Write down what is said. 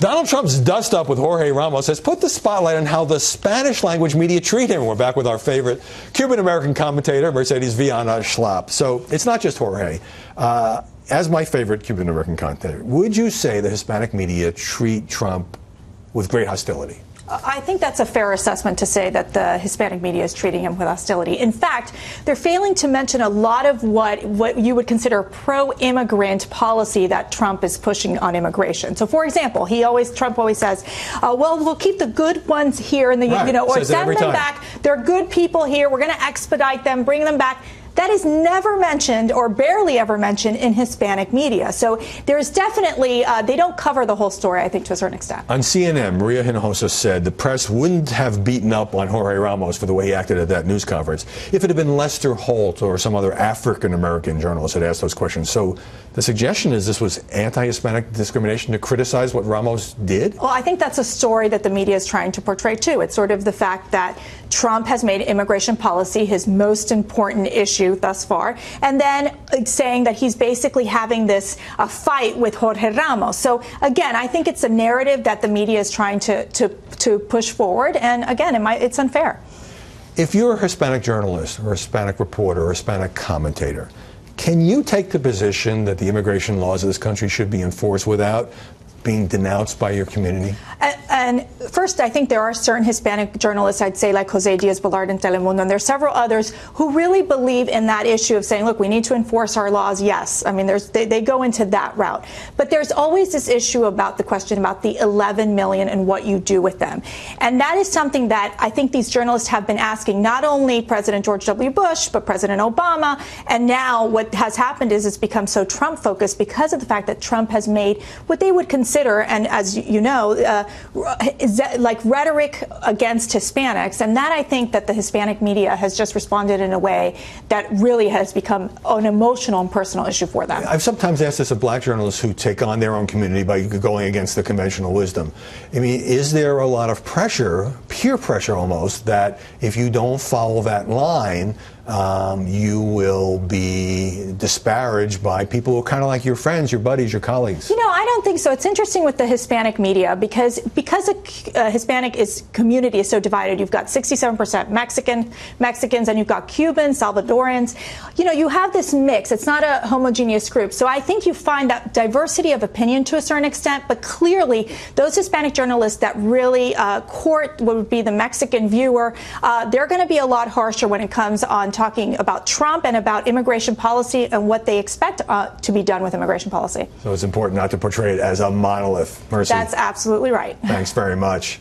Donald Trump's dust-up with Jorge Ramos has put the spotlight on how the Spanish-language media treat him. We're back with our favorite Cuban-American commentator, Mercedes Viana Schlapp. So it's not just Jorge. As my favorite Cuban-American commentator, would you say the Hispanic media treat Trump with great hostility? I think that's a fair assessment to say that the Hispanic media is treating him with hostility. In fact, they're failing to mention a lot of what you would consider pro-immigrant policy that Trump is pushing on immigration. So, for example, Trump always says, "Well, we'll keep the good ones here in the or send them back. They're good people here. We're going to expedite them, bring them back." That is never mentioned or barely ever mentioned in Hispanic media. So there's definitely, they don't cover the whole story, I think, to a certain extent. On CNN, Maria Hinojosa said the press wouldn't have beaten up on Jorge Ramos for the way he acted at that news conference if it had been Lester Holt or some other African-American journalist had asked those questions. So the suggestion is this was anti-Hispanic discrimination to criticize what Ramos did? Well, I think that's a story that the media is trying to portray, too. It's sort of the fact that Trump has made immigration policy his most important issue thus far, and then saying that he's basically having this fight with Jorge Ramos. So, again, I think it's a narrative that the media is trying to push forward, and, again, it's unfair. If you're a Hispanic journalist or a Hispanic reporter or a Hispanic commentator, can you take the position that the immigration laws of this country should be enforced without being denounced by your community? And first, I think there are certain Hispanic journalists, I'd say, like Jose Diaz-Balart in Telemundo, and there are several others who really believe in that issue of saying, look, we need to enforce our laws. Yes, I mean, they go into that route. But there's always this issue about the question about the 11 million and what you do with them. And that is something that I think these journalists have been asking not only President George W. Bush, but President Obama. And now what has happened is it's become so Trump-focused because of the fact that Trump has made what they would consider, and as you know, like rhetoric against Hispanics. And that I think that the Hispanic media has just responded in a way that really has become an emotional and personal issue for them. I've sometimes asked this of black journalists who take on their own community by going against the conventional wisdom. I mean, is there a lot of pressure, peer pressure almost, that if you don't follow that line, you will be disparaged by people who are kind of like your friends, your buddies, your colleagues? You know, I don't think so. It's interesting with the Hispanic media because a Hispanic community is so divided. You've got 67% Mexicans, and you've got Cubans, Salvadorans. You know, you have this mix. It's not a homogeneous group. So I think you find that diversity of opinion to a certain extent, but clearly those Hispanic journalists that really court what would be the Mexican viewer, they're going to be a lot harsher when it comes on talking about Trump and about immigration policy and what they expect to be done with immigration policy. So it's important not to portray it as a monolith. Mercy. That's absolutely right. Thanks very much.